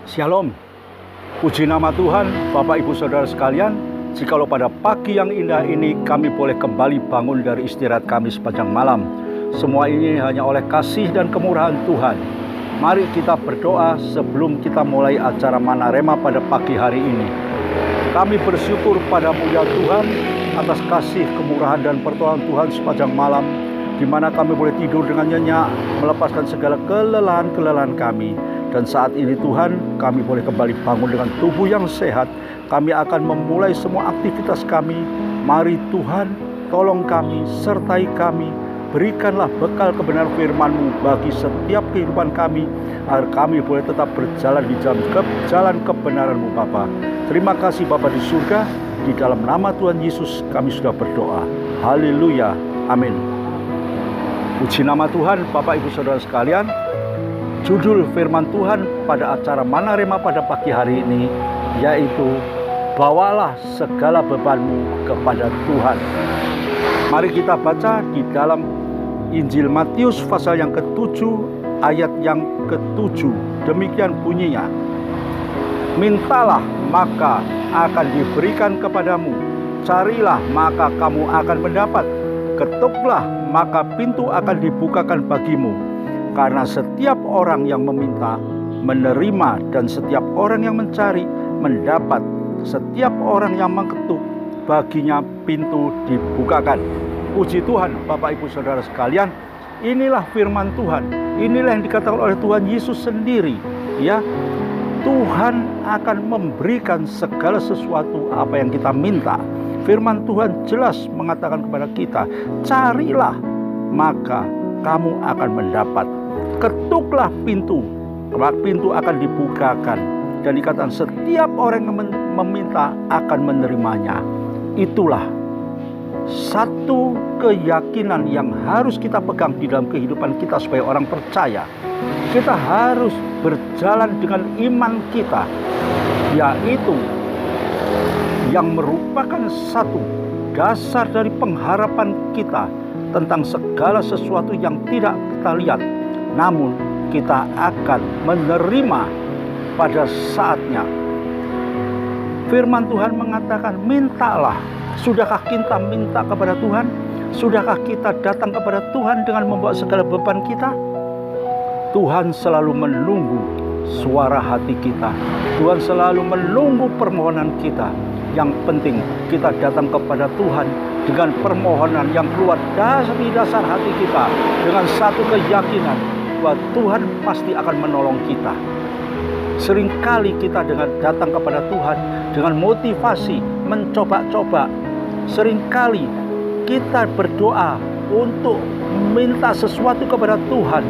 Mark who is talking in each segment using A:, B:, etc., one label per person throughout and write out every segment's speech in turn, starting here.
A: Shalom, puji nama Tuhan, Bapak Ibu Saudara sekalian. Jikalau pada pagi yang indah ini kami boleh kembali bangun dari istirahat kami sepanjang malam, semua ini hanya oleh kasih dan kemurahan Tuhan. Mari kita berdoa sebelum kita mulai acara Mana Rema pada pagi hari ini. Kami bersyukur padamu ya Tuhan atas kasih, kemurahan dan pertolongan Tuhan sepanjang malam, di mana kami boleh tidur dengan nyenyak, melepaskan segala kelelahan-kelelahan kami. Dan saat ini Tuhan, kami boleh kembali bangun dengan tubuh yang sehat. Kami akan memulai semua aktivitas kami. Mari Tuhan, tolong kami, sertai kami. Berikanlah bekal kebenaran firman-Mu bagi setiap kehidupan kami, agar kami boleh tetap berjalan di jalan kebenaran-Mu Bapa. Terima kasih Bapa di surga. Di dalam nama Tuhan Yesus kami sudah berdoa. Haleluya. Amin. Puji nama Tuhan, Bapak Ibu Saudara sekalian. Judul firman Tuhan pada acara Mana Rema pada pagi hari ini yaitu bawalah segala bebanmu kepada Tuhan. Mari kita baca di dalam Injil Matius pasal yang ke-7 ayat yang ke-7. Demikian bunyinya. Mintalah maka akan diberikan kepadamu. Carilah maka kamu akan mendapat. Ketuklah maka pintu akan dibukakan bagimu. Karena setiap orang yang meminta, menerima, dan setiap orang yang mencari, mendapat. Setiap orang yang mengetuk, baginya pintu dibukakan. Puji Tuhan, Bapak Ibu Saudara sekalian, inilah firman Tuhan. Inilah yang dikatakan oleh Tuhan Yesus sendiri. Ya, Tuhan akan memberikan segala sesuatu apa yang kita minta. Firman Tuhan jelas mengatakan kepada kita, carilah maka kamu akan mendapat. Ketuklah pintu, pintu akan dibukakan. Dan dikatakan setiap orang yang meminta akan menerimanya. Itulah satu keyakinan yang harus kita pegang di dalam kehidupan kita sebagai orang percaya. Kita harus berjalan dengan iman kita, yaitu yang merupakan satu dasar dari pengharapan kita tentang segala sesuatu yang tidak kita lihat, namun kita akan menerima pada saatnya. Firman Tuhan mengatakan, mintalah. Sudahkah kita minta kepada Tuhan? Sudahkah kita datang kepada Tuhan dengan membawa segala beban kita? Tuhan selalu menunggu suara hati kita. Tuhan selalu menunggu permohonan kita. Yang penting kita datang kepada Tuhan dengan permohonan yang keluar dari dasar hati kita, dengan satu keyakinan bahwa Tuhan pasti akan menolong kita. Seringkali kita dengan datang kepada Tuhan dengan motivasi mencoba-coba. Seringkali kita berdoa untuk minta sesuatu kepada Tuhan.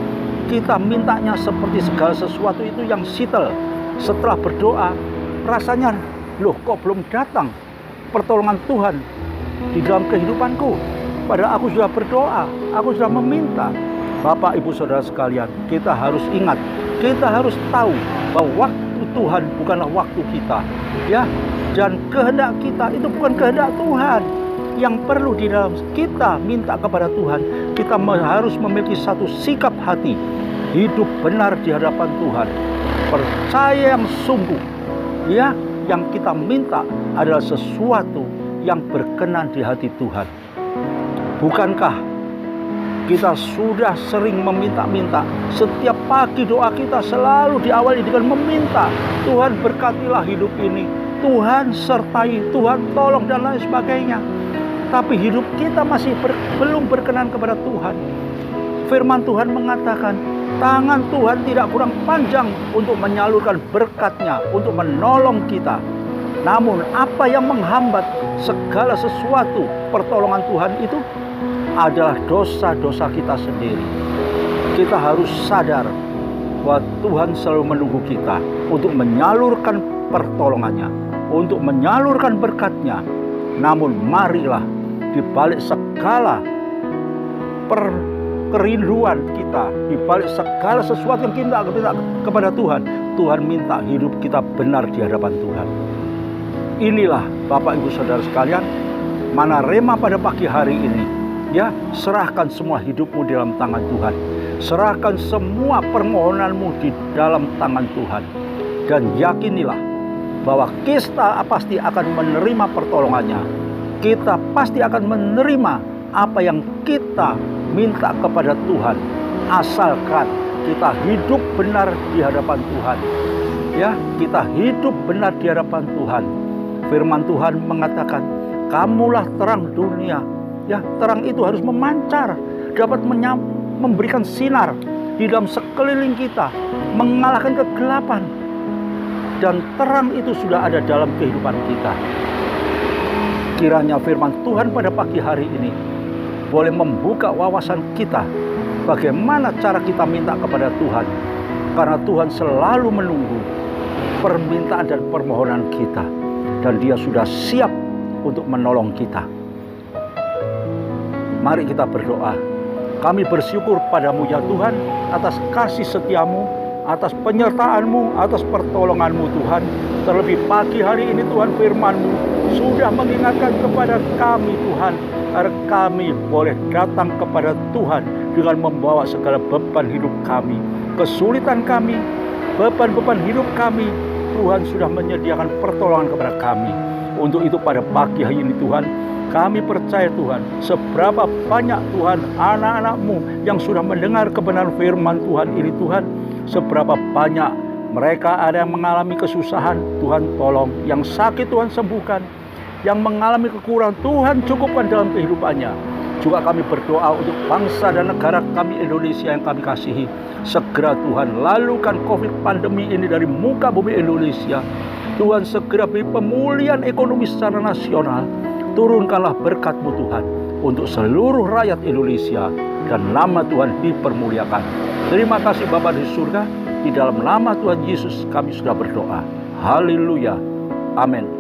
A: Kita mintanya seperti segala sesuatu itu yang sitel. Setelah berdoa, rasanya, loh kok belum datang pertolongan Tuhan di dalam kehidupanku. Padahal aku sudah berdoa, aku sudah meminta. Bapak Ibu Saudara sekalian, kita harus ingat, kita harus tahu bahwa waktu Tuhan bukanlah waktu kita, ya. Dan kehendak kita itu bukan kehendak Tuhan. Yang perlu di dalam kita minta kepada Tuhan, kita harus memiliki satu sikap hati, hidup benar di hadapan Tuhan, percaya yang sungguh, ya. Yang kita minta adalah sesuatu yang berkenan di hati Tuhan. Bukankah kita sudah sering meminta-minta? Setiap pagi doa kita selalu diawali dengan meminta. Tuhan berkatilah hidup ini, Tuhan sertai, Tuhan tolong dan lain sebagainya. Tapi hidup kita masih belum berkenan kepada Tuhan. Firman Tuhan mengatakan, tangan Tuhan tidak kurang panjang untuk menyalurkan berkat-Nya, untuk menolong kita. Namun apa yang menghambat segala sesuatu pertolongan Tuhan itu adalah dosa-dosa kita sendiri. Kita harus sadar bahwa Tuhan selalu menunggu kita untuk menyalurkan pertolongannya, untuk menyalurkan berkat-Nya. Namun marilah di balik segala kerinduan kita, di balik segala sesuatu yang kita minta kepada Tuhan, Tuhan minta hidup kita benar di hadapan Tuhan. Inilah Bapak Ibu Saudara sekalian, Mana Rema pada pagi hari ini. Ya, serahkan semua hidupmu di dalam tangan Tuhan. Serahkan semua permohonanmu di dalam tangan Tuhan. Dan yakinilah bahwa kita pasti akan menerima pertolongannya. Kita pasti akan menerima apa yang kita minta kepada Tuhan, asalkan kita hidup benar di hadapan Tuhan. Ya, kita hidup benar di hadapan Tuhan. Firman Tuhan mengatakan, kamulah terang dunia. Ya, terang itu harus memancar, dapat memberikan sinar di dalam sekeliling kita, mengalahkan kegelapan. Dan terang itu sudah ada dalam kehidupan kita. Kiranya firman Tuhan pada pagi hari ini boleh membuka wawasan kita bagaimana cara kita minta kepada Tuhan. Karena Tuhan selalu menunggu permintaan dan permohonan kita. Dan Dia sudah siap untuk menolong kita. Mari kita berdoa. Kami bersyukur padamu ya Tuhan atas kasih setiamu, atas penyertaan-Mu, atas pertolongan-Mu Tuhan. Terlebih pagi hari ini Tuhan, firman-Mu sudah mengingatkan kepada kami Tuhan, agar kami boleh datang kepada Tuhan dengan membawa segala beban hidup kami, kesulitan kami, beban-beban hidup kami. Tuhan sudah menyediakan pertolongan kepada kami. Untuk itu pada pagi hari ini Tuhan, kami percaya Tuhan, seberapa banyak Tuhan anak-anak-Mu yang sudah mendengar kebenaran firman Tuhan ini Tuhan, seberapa banyak mereka ada yang mengalami kesusahan, Tuhan tolong. Yang sakit Tuhan sembuhkan, yang mengalami kekurangan Tuhan cukupkan dalam kehidupannya. Juga kami berdoa untuk bangsa dan negara kami Indonesia yang kami kasihi. Segera Tuhan lalukan COVID pandemi ini dari muka bumi Indonesia. Tuhan segera beri pemulihan ekonomi secara nasional. Turunkanlah berkat-Mu Tuhan untuk seluruh rakyat Indonesia, dan nama Tuhan dipermuliakan. Terima kasih Bapa di surga. Di dalam nama Tuhan Yesus kami sudah berdoa. Haleluya. Amin.